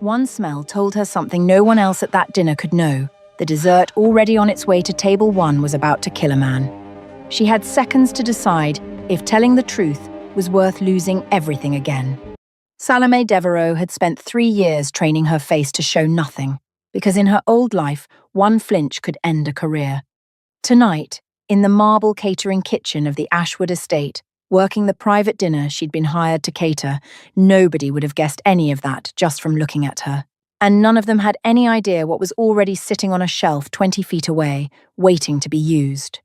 One smell told her something no one else at that dinner could know. The dessert already on its way to table one was about to kill a man. She had seconds to decide if telling the truth was worth losing everything again. Salome Devereaux had spent 3 years training her face to show nothing, because in her old life, one flinch could end a career. Tonight, in the marble catering kitchen of the Ashwood estate, working the private dinner she'd been hired to cater, nobody would have guessed any of that just from looking at her. And none of them had any idea what was already sitting on a shelf 20 feet away, waiting to be used.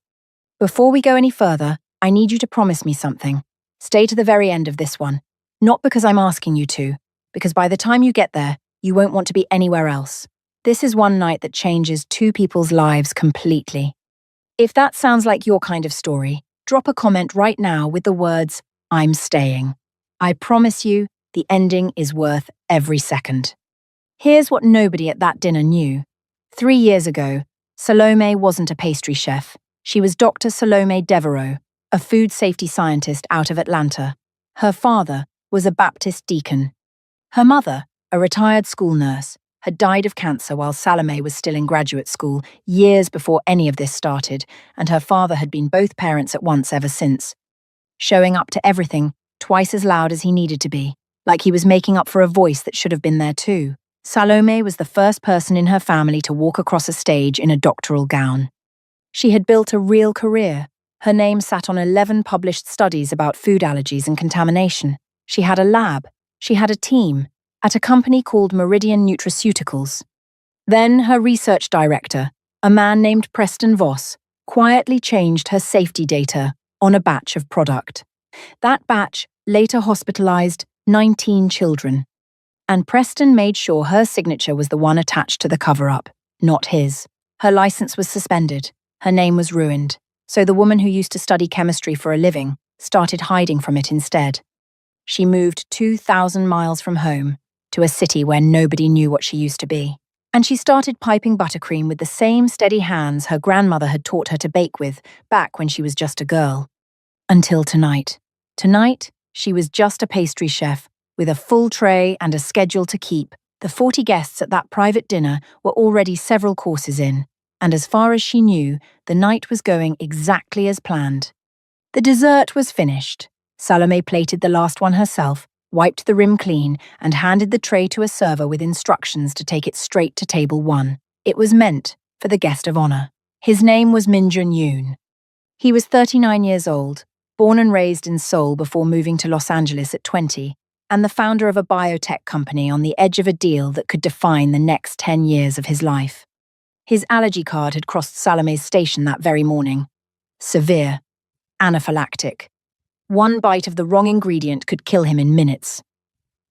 Before we go any further, I need you to promise me something. Stay to the very end of this one. Not because I'm asking you to, because by the time you get there, you won't want to be anywhere else. This is one night that changes 2 people's lives completely. If that sounds like your kind of story, drop a comment right now with the words, "I'm staying." I promise you, the ending is worth every second. Here's what nobody at that dinner knew. 3 years ago, Salome wasn't a pastry chef. She was Dr. Salome Devereaux, a food safety scientist out of Atlanta. Her father was a Baptist deacon. Her mother, a retired school nurse, had died of cancer while Salome was still in graduate school, years before any of this started, and her father had been both parents at once ever since. Showing up to everything, twice as loud as he needed to be, like he was making up for a voice that should have been there too. Salome was the first person in her family to walk across a stage in a doctoral gown. She had built a real career. Her name sat on 11 published studies about food allergies and contamination. She had a lab. She had a team at a company called Meridian Nutraceuticals. Then her research director, a man named Preston Voss, quietly changed her safety data on a batch of product. That batch later hospitalized 19 children. And Preston made sure her signature was the one attached to the cover-up, not his. Her license was suspended. Her name was ruined. So the woman who used to study chemistry for a living started hiding from it instead. She moved 2,000 miles from home to a city where nobody knew what she used to be. And she started piping buttercream with the same steady hands her grandmother had taught her to bake with back when she was just a girl. Until tonight. Tonight, she was just a pastry chef with a full tray and a schedule to keep. The 40 guests at that private dinner were already several courses in, and as far as she knew, the night was going exactly as planned. The dessert was finished. Salome plated the last one herself, wiped the rim clean, and handed the tray to a server with instructions to take it straight to table 1. It was meant for the guest of honor. His name was Minjun Yoon. He was 39 years old, born and raised in Seoul before moving to Los Angeles at 20, and the founder of a biotech company on the edge of a deal that could define the next 10 years of his life. His allergy card had crossed Salome's station that very morning. Severe. Anaphylactic. One bite of the wrong ingredient could kill him in minutes.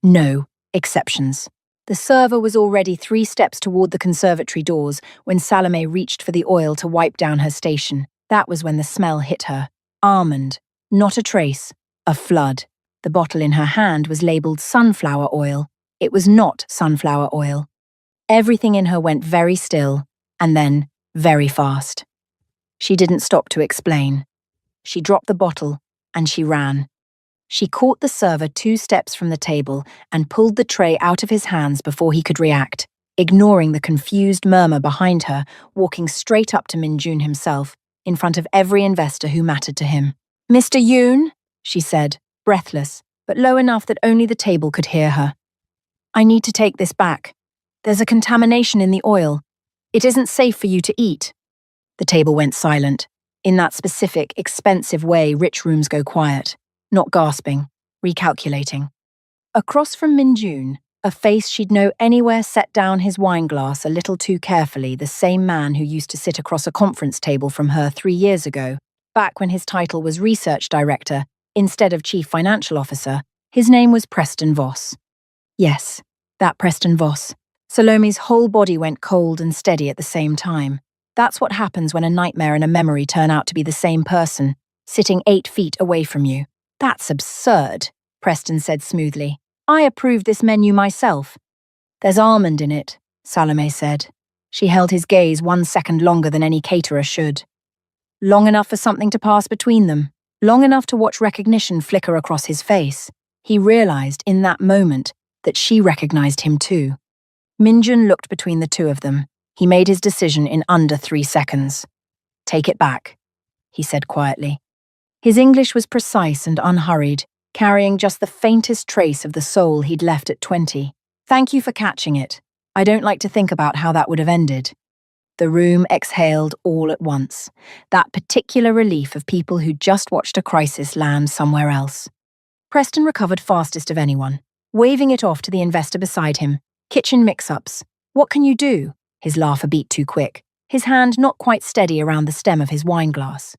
No exceptions. The server was already 3 steps toward the conservatory doors when Salome reached for the oil to wipe down her station. That was when the smell hit her. Almond. Not a trace. A flood. The bottle in her hand was labeled sunflower oil. It was not sunflower oil. Everything in her went very still, and then very fast. She didn't stop to explain. She dropped the bottle, and she ran. She caught the server 2 steps from the table and pulled the tray out of his hands before he could react, ignoring the confused murmur behind her, walking straight up to Minjun himself, in front of every investor who mattered to him. "Mr. Yoon," she said, breathless, but low enough that only the table could hear her. "I need to take this back. There's a contamination in the oil. It isn't safe for you to eat." The table went silent. In that specific, expensive way rich rooms go quiet, not gasping, recalculating. Across from Minjun, a face she'd know anywhere set down his wine glass a little too carefully, the same man who used to sit across a conference table from her 3 years ago, back when his title was research director instead of chief financial officer. His name was Preston Voss. Yes, that Preston Voss. Salome's whole body went cold and steady at the same time. That's what happens when a nightmare and a memory turn out to be the same person, sitting 8 feet away from you. "That's absurd," Preston said smoothly. "I approved this menu myself." "There's almond in it," Salome said. She held his gaze 1 second longer than any caterer should. Long enough for something to pass between them, long enough to watch recognition flicker across his face. He realized in that moment that she recognized him too. Minjun looked between the two of them. He made his decision in under 3 seconds. "Take it back," he said quietly. His English was precise and unhurried, carrying just the faintest trace of the soul he'd left at 20. "Thank you for catching it. I don't like to think about how that would have ended." The room exhaled all at once, that particular relief of people who'd just watched a crisis land somewhere else. Preston recovered fastest of anyone, waving it off to the investor beside him. "Kitchen mix-ups. What can you do?" His laugh a beat too quick, his hand not quite steady around the stem of his wine glass.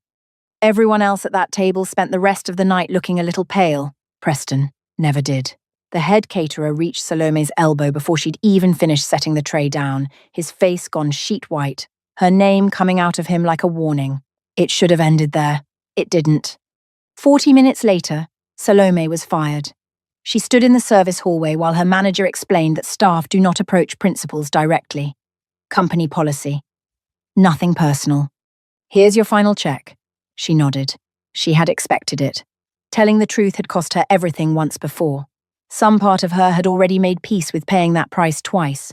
Everyone else at that table spent the rest of the night looking a little pale. Preston never did. The head caterer reached Salome's elbow before she'd even finished setting the tray down, his face gone sheet white, her name coming out of him like a warning. It should have ended there. It didn't. 40 minutes later, Salome was fired. She stood in the service hallway while her manager explained that staff do not approach principals directly. Company policy. Nothing personal. "Here's your final check." She nodded. She had expected it. Telling the truth had cost her everything once before. Some part of her had already made peace with paying that price twice.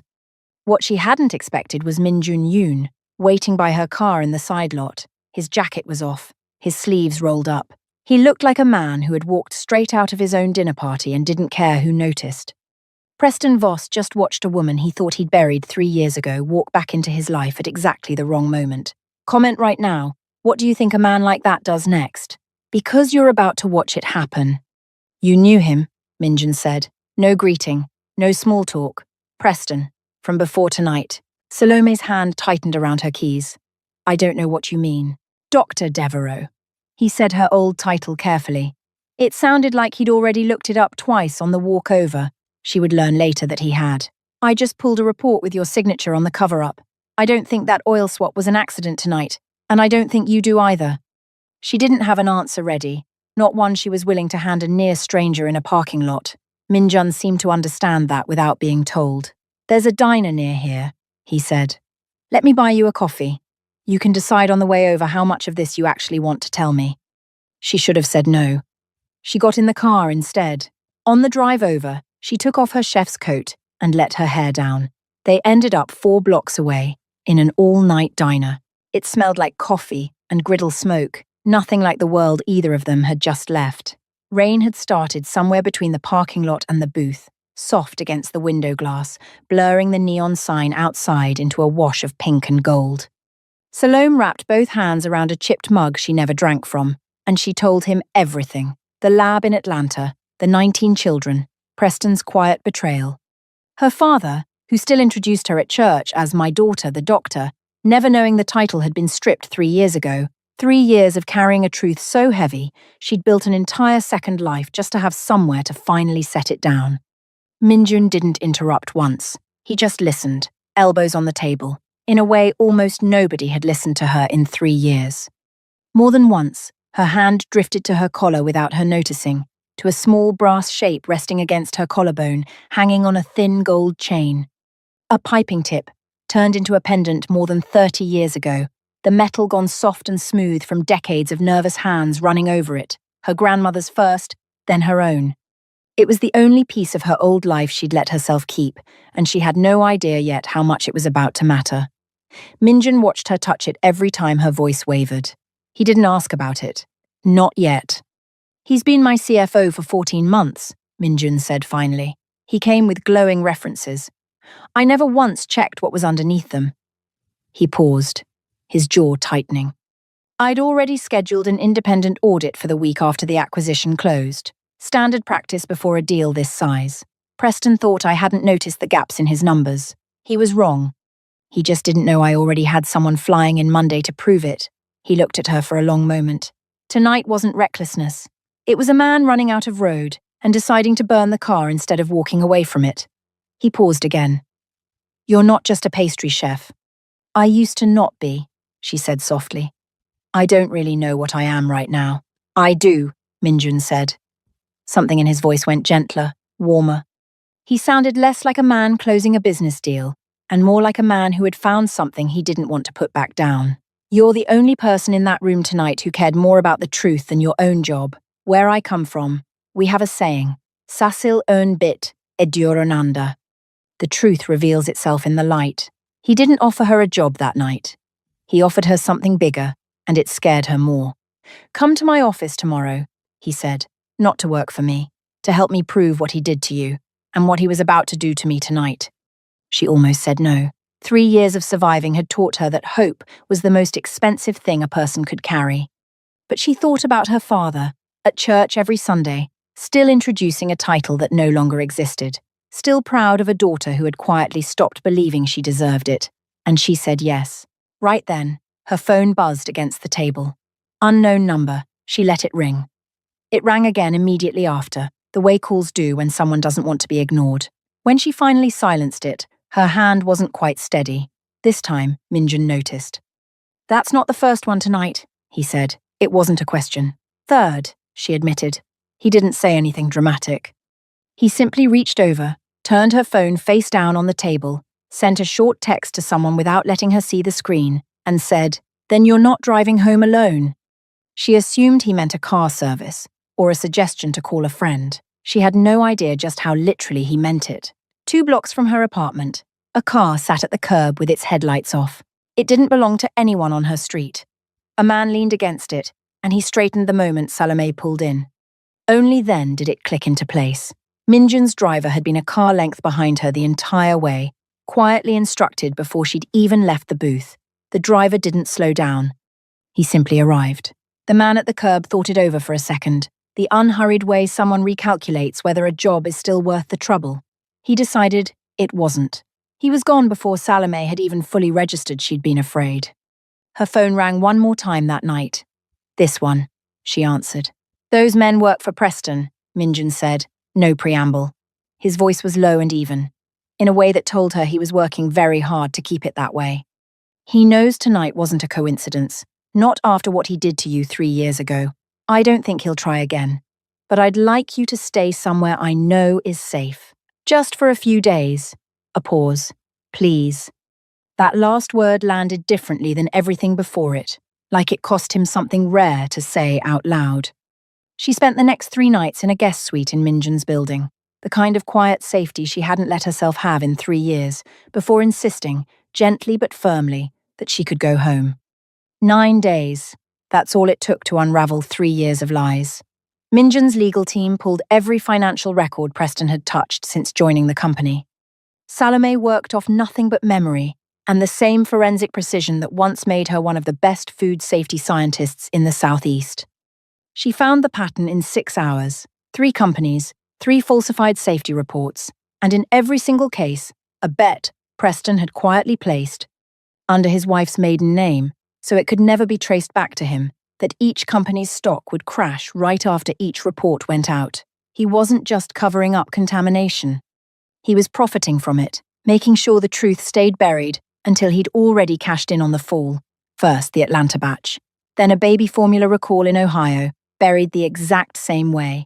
What she hadn't expected was Minjun Yoon, waiting by her car in the side lot. His jacket was off, his sleeves rolled up. He looked like a man who had walked straight out of his own dinner party and didn't care who noticed. Preston Voss just watched a woman he thought he'd buried 3 years ago walk back into his life at exactly the wrong moment. Comment right now. What do you think a man like that does next? Because you're about to watch it happen. "You knew him," Minjun said. No greeting, no small talk. "Preston, from before tonight." Salome's hand tightened around her keys. "I don't know what you mean." "Dr. Devereux." He said her old title carefully. It sounded like he'd already looked it up twice on the walk over. She would learn later that he had. "I just pulled a report with your signature on the cover-up. I don't think that oil swap was an accident tonight, and I don't think you do either." She didn't have an answer ready, not one she was willing to hand a near stranger in a parking lot. Minjun seemed to understand that without being told. "There's a diner near here," he said. "Let me buy you a coffee. You can decide on the way over how much of this you actually want to tell me." She should have said no. She got in the car instead. On the drive over, she took off her chef's coat and let her hair down. They ended up 4 blocks away, in an all-night diner. It smelled like coffee and griddle smoke, nothing like the world either of them had just left. Rain had started somewhere between the parking lot and the booth, soft against the window glass, blurring the neon sign outside into a wash of pink and gold. Salome wrapped both hands around a chipped mug she never drank from, and she told him everything. The lab in Atlanta, the 19 children, Preston's quiet betrayal. Her father, who still introduced her at church as "my daughter, the doctor," never knowing the title had been stripped 3 years ago. 3 years of carrying a truth so heavy, she'd built an entire second life just to have somewhere to finally set it down. Minjun didn't interrupt once. He just listened, elbows on the table, in a way almost nobody had listened to her in 3 years. More than once, her hand drifted to her collar without her noticing, to a small brass shape resting against her collarbone, hanging on a thin gold chain. A piping tip, turned into a pendant more than 30 years ago, the metal gone soft and smooth from decades of nervous hands running over it, her grandmother's first, then her own. It was the only piece of her old life she'd let herself keep, and she had no idea yet how much it was about to matter. Minjun watched her touch it every time her voice wavered. He didn't ask about it. Not yet. "He's been my CFO for 14 months, Minjun said finally. He came with glowing references. I never once checked what was underneath them." He paused, his jaw tightening. "I'd already scheduled an independent audit for the week after the acquisition closed. Standard practice before a deal this size. Preston thought I hadn't noticed the gaps in his numbers. He was wrong. He just didn't know I already had someone flying in Monday to prove it." He looked at her for a long moment. Tonight wasn't recklessness. It was a man running out of road and deciding to burn the car instead of walking away from it. He paused again. "You're not just a pastry chef." "I used to not be," she said softly. "I don't really know what I am right now." "I do," Minjun said. Something in his voice went gentler, warmer. He sounded less like a man closing a business deal, and more like a man who had found something he didn't want to put back down. "You're the only person in that room tonight who cared more about the truth than your own job. Where I come from, we have a saying, Sasil un bit, eduronanda. The truth reveals itself in the light. He didn't offer her a job that night. He offered her something bigger, and it scared her more. "Come to my office tomorrow," he said, "not to work for me, to help me prove what he did to you, and what he was about to do to me tonight." She almost said no. 3 years of surviving had taught her that hope was the most expensive thing a person could carry. But she thought about her father, at church every Sunday, still introducing a title that no longer existed, still proud of a daughter who had quietly stopped believing she deserved it. And she said yes. Right then, her phone buzzed against the table. Unknown number. She let it ring. It rang again immediately after, the way calls do when someone doesn't want to be ignored. When she finally silenced it, her hand wasn't quite steady. This time, Minjun noticed. "That's not the first one tonight," he said. It wasn't a question. "Third," she admitted. He didn't say anything dramatic. He simply reached over, turned her phone face down on the table, sent a short text to someone without letting her see the screen, and said, "Then you're not driving home alone." She assumed he meant a car service, or a suggestion to call a friend. She had no idea just how literally he meant it. 2 blocks from her apartment, a car sat at the curb with its headlights off. It didn't belong to anyone on her street. A man leaned against it, and he straightened the moment Salome pulled in. Only then did it click into place. Minjun's driver had been a car length behind her the entire way, quietly instructed before she'd even left the booth. The driver didn't slow down. He simply arrived. The man at the curb thought it over for a second, the unhurried way someone recalculates whether a job is still worth the trouble. He decided it wasn't. He was gone before Salome had even fully registered she'd been afraid. Her phone rang one more time that night. "This one," she answered. "Those men work for Preston," Minjun said, no preamble. His voice was low and even, in a way that told her he was working very hard to keep it that way. "He knows tonight wasn't a coincidence, not after what he did to you 3 years ago. I don't think he'll try again. But I'd like you to stay somewhere I know is safe. Just for a few days." A pause. "Please." That last word landed differently than everything before it, like it cost him something rare to say out loud. She spent the next 3 nights in a guest suite in Minjun's building, the kind of quiet safety she hadn't let herself have in 3 years, before insisting, gently but firmly, that she could go home. 9 days. That's all it took to unravel 3 years of lies. Minjun's legal team pulled every financial record Preston had touched since joining the company. Salome worked off nothing but memory, and the same forensic precision that once made her one of the best food safety scientists in the Southeast. She found the pattern in 6 hours, 3 companies, 3 falsified safety reports, and in every single case, a bet Preston had quietly placed, under his wife's maiden name, so it could never be traced back to him, that each company's stock would crash right after each report went out. He wasn't just covering up contamination. He was profiting from it, making sure the truth stayed buried until he'd already cashed in on the fall. First, the Atlanta batch, then a baby formula recall in Ohio, buried the exact same way.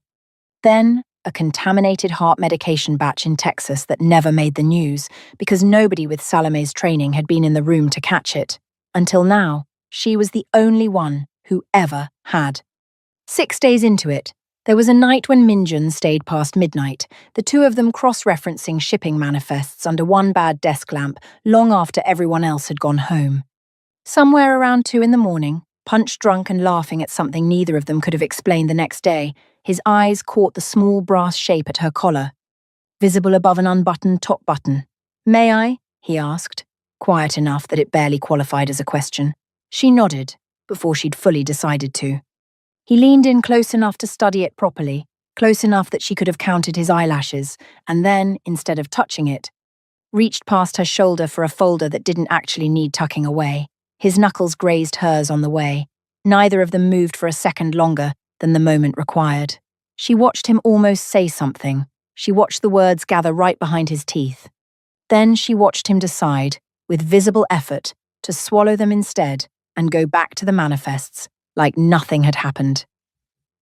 Then, a contaminated heart medication batch in Texas that never made the news because nobody with Salome's training had been in the room to catch it. Until now, she was the only one who ever had. 6 days into it, there was a night when Minjun stayed past midnight, the 2 of them cross-referencing shipping manifests under one bad desk lamp long after everyone else had gone home. Somewhere around 2 in the morning, punch-drunk and laughing at something neither of them could have explained the next day, his eyes caught the small brass shape at her collar, visible above an unbuttoned top button. "May I?" he asked, quiet enough that it barely qualified as a question. She nodded, before she'd fully decided to. He leaned in close enough to study it properly, close enough that she could have counted his eyelashes, and then, instead of touching it, reached past her shoulder for a folder that didn't actually need tucking away. His knuckles grazed hers on the way. Neither of them moved for a second longer than the moment required. She watched him almost say something. She watched the words gather right behind his teeth. Then she watched him decide, with visible effort, to swallow them instead and go back to the manifests, like nothing had happened.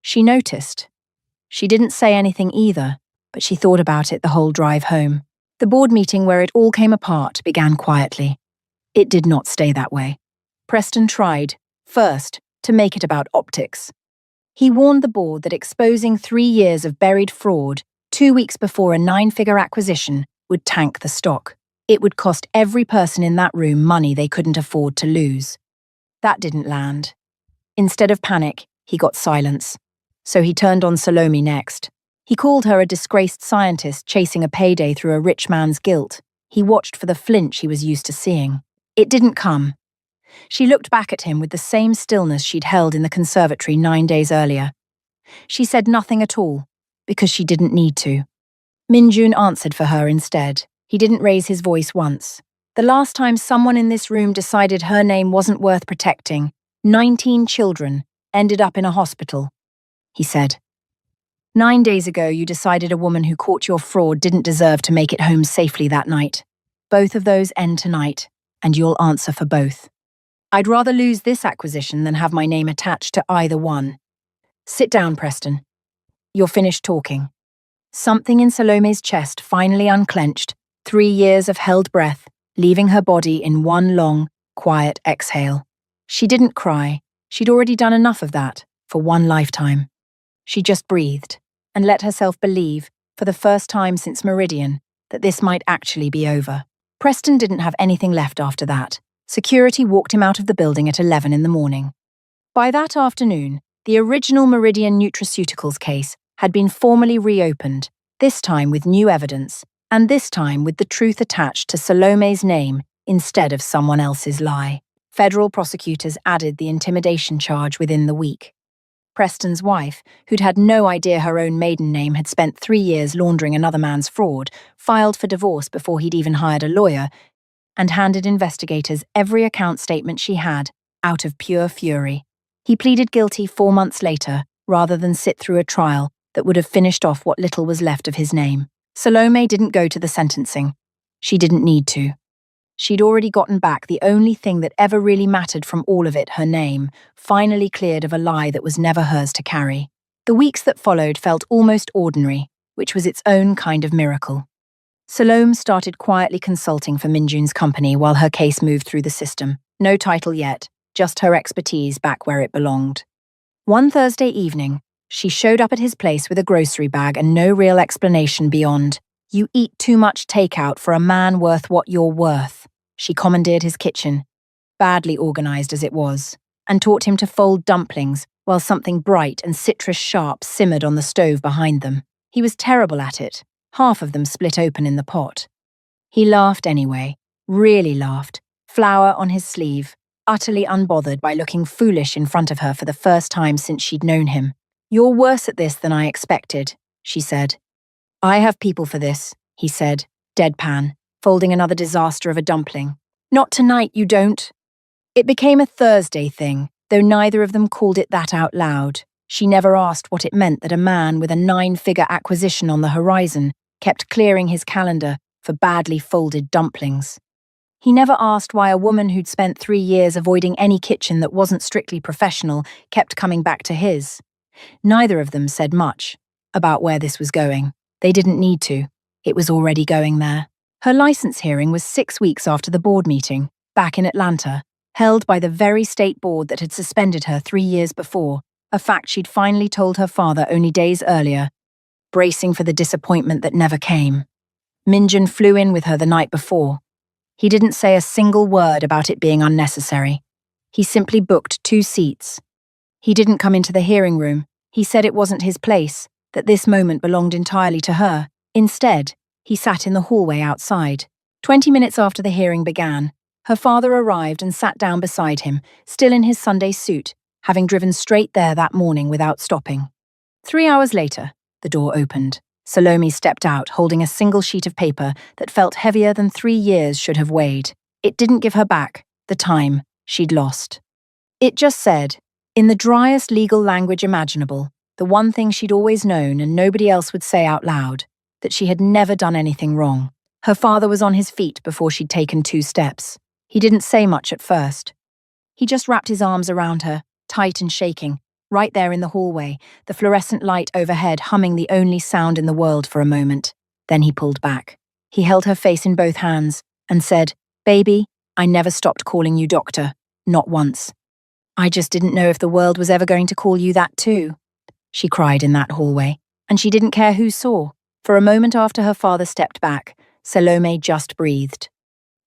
She noticed. She didn't say anything either, but she thought about it the whole drive home. The board meeting where it all came apart began quietly. It did not stay that way. Preston tried, first, to make it about optics. He warned the board that exposing 3 years of buried fraud, 2 weeks before a 9-figure acquisition, would tank the stock. It would cost every person in that room money they couldn't afford to lose. That didn't land. Instead of panic, he got silence. So he turned on Salome next. He called her a disgraced scientist chasing a payday through a rich man's guilt. He watched for the flinch he was used to seeing. It didn't come. She looked back at him with the same stillness she'd held in the conservatory 9 days earlier. She said nothing at all, because she didn't need to. Minjun answered for her instead. He didn't raise his voice once. The last time someone in this room decided her name wasn't worth protecting, 19 children ended up in a hospital, he said. 9 days ago, you decided a woman who caught your fraud didn't deserve to make it home safely that night. Both of those end tonight, and you'll answer for both. I'd rather lose this acquisition than have my name attached to either one. Sit down, Preston. You're finished talking. Something in Salome's chest finally unclenched, 3 years of held breath, leaving her body in one long, quiet exhale. She didn't cry. She'd already done enough of that, for one lifetime. She just breathed, and let herself believe, for the first time since Meridian, that this might actually be over. Preston didn't have anything left after that. Security walked him out of the building at 11 in the morning. By that afternoon, the original Meridian Nutraceuticals case had been formally reopened, this time with new evidence, and this time with the truth attached to Salome's name instead of someone else's lie. Federal prosecutors added the intimidation charge within the week. Preston's wife, who'd had no idea her own maiden name had spent 3 years laundering another man's fraud, filed for divorce before he'd even hired a lawyer, and handed investigators every account statement she had, out of pure fury. He pleaded guilty 4 months later, rather than sit through a trial that would have finished off what little was left of his name. Salome didn't go to the sentencing. She didn't need to. She'd already gotten back the only thing that ever really mattered from all of it, her name, finally cleared of a lie that was never hers to carry. The weeks that followed felt almost ordinary, which was its own kind of miracle. Salome started quietly consulting for Minjun's company while her case moved through the system. No title yet, just her expertise back where it belonged. One Thursday evening, she showed up at his place with a grocery bag and no real explanation beyond, "You eat too much takeout for a man worth what you're worth." She commandeered his kitchen, badly organized as it was, and taught him to fold dumplings while something bright and citrus-sharp simmered on the stove behind them. He was terrible at it, half of them split open in the pot. He laughed anyway, really laughed, flour on his sleeve, utterly unbothered by looking foolish in front of her for the first time since she'd known him. "You're worse at this than I expected," she said. "I have people for this," he said, deadpan, folding another disaster of a dumpling. "Not tonight, you don't." It became a Thursday thing, though neither of them called it that out loud. She never asked what it meant that a man with a 9-figure acquisition on the horizon kept clearing his calendar for badly folded dumplings. He never asked why a woman who'd spent 3 years avoiding any kitchen that wasn't strictly professional kept coming back to his. Neither of them said much about where this was going. They didn't need to. It was already going there. Her license hearing was 6 weeks after the board meeting, back in Atlanta, held by the very state board that had suspended her 3 years before, a fact she'd finally told her father only days earlier, bracing for the disappointment that never came. Minjun flew in with her the night before. He didn't say a single word about it being unnecessary. He simply booked 2 seats. He didn't come into the hearing room. He said it wasn't his place, that this moment belonged entirely to her. Instead, he sat in the hallway outside. 20 minutes after the hearing began, her father arrived and sat down beside him, still in his Sunday suit, having driven straight there that morning without stopping. 3 hours later, the door opened. Salome stepped out, holding a single sheet of paper that felt heavier than 3 years should have weighed. It didn't give her back the time she'd lost. It just said, in the driest legal language imaginable, the one thing she'd always known and nobody else would say out loud, that she had never done anything wrong. Her father was on his feet before she'd taken 2 steps. He didn't say much at first. He just wrapped his arms around her, tight and shaking, right there in the hallway, the fluorescent light overhead humming the only sound in the world for a moment. Then he pulled back. He held her face in both hands and said, "Baby, I never stopped calling you doctor. Not once. I just didn't know if the world was ever going to call you that too," she cried in that hallway, and she didn't care who saw. For a moment after her father stepped back, Salome just breathed.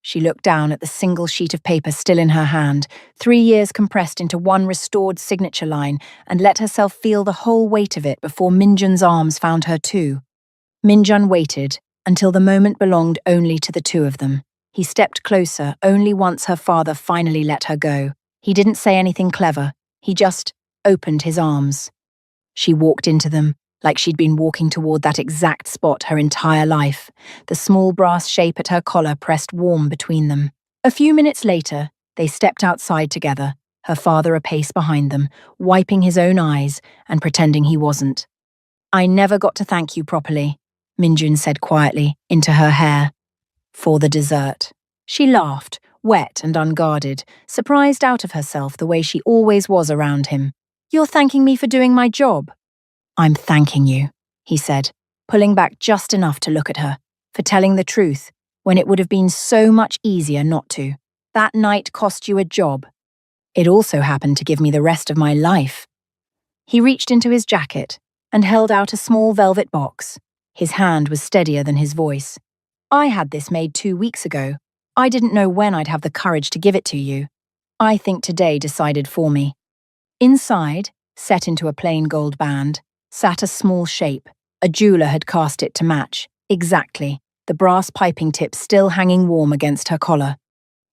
She looked down at the single sheet of paper still in her hand, 3 years compressed into one restored signature line, and let herself feel the whole weight of it before Minjun's arms found her too. Minjun waited until the moment belonged only to the two of them. He stepped closer only once her father finally let her go. He didn't say anything clever. He just opened his arms. She walked into them, like she'd been walking toward that exact spot her entire life, the small brass shape at her collar pressed warm between them. A few minutes later, they stepped outside together, her father a pace behind them, wiping his own eyes and pretending he wasn't. "I never got to thank you properly," Minjun said quietly, into her hair. "For the dessert." She laughed, wet and unguarded, surprised out of herself the way she always was around him. "You're thanking me for doing my job?" "I'm thanking you," he said, pulling back just enough to look at her, "for telling the truth, when it would have been so much easier not to. That night cost you a job. It also happened to give me the rest of my life." He reached into his jacket and held out a small velvet box. His hand was steadier than his voice. "I had this made 2 weeks ago. I didn't know when I'd have the courage to give it to you. I think today decided for me." Inside, set into a plain gold band, sat a small shape. A jeweler had cast it to match, exactly, the brass piping tip still hanging warm against her collar.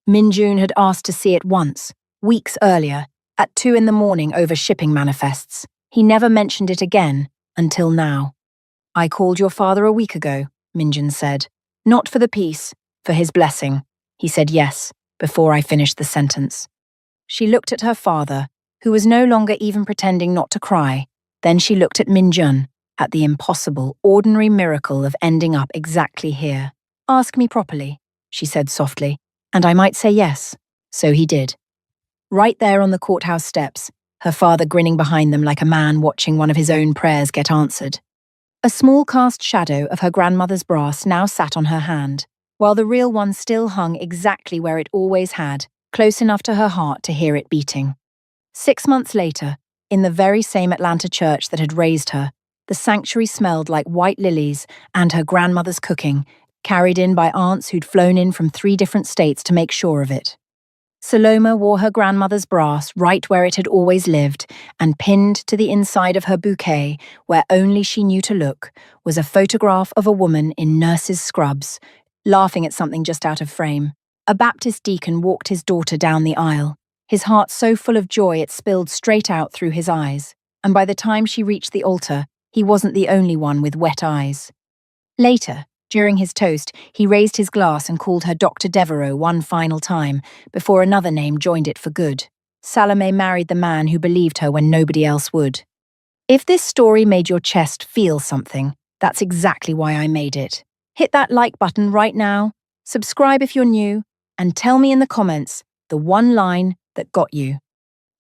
Minjun had asked to see it once, weeks earlier, at 2 in the morning over shipping manifests. He never mentioned it again, until now. "I called your father a week ago," Minjun said. "Not for the peace, for his blessing." He said yes, before I finished the sentence. She looked at her father, who was no longer even pretending not to cry. Then she looked at Minjun, at the impossible, ordinary miracle of ending up exactly here. "Ask me properly," she said softly, "and I might say yes." So he did. Right there on the courthouse steps, her father grinning behind them like a man watching one of his own prayers get answered. A small cast shadow of her grandmother's brass now sat on her hand, while the real one still hung exactly where it always had, close enough to her heart to hear it beating. 6 months later, in the very same Atlanta church that had raised her, the sanctuary smelled like white lilies and her grandmother's cooking, carried in by aunts who'd flown in from 3 different states to make sure of it. Salome wore her grandmother's brass right where it had always lived, and pinned to the inside of her bouquet, where only she knew to look, was a photograph of a woman in nurse's scrubs, laughing at something just out of frame. A Baptist deacon walked his daughter down the aisle, his heart so full of joy it spilled straight out through his eyes, and by the time she reached the altar, he wasn't the only one with wet eyes. Later, during his toast, he raised his glass and called her Dr. Devereaux one final time, before another name joined it for good. Salome married the man who believed her when nobody else would. If this story made your chest feel something, that's exactly why I made it. Hit that like button right now, subscribe if you're new, and tell me in the comments the one line that got you.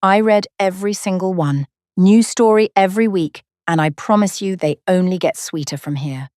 I read every single one, new story every week, and I promise you they only get sweeter from here.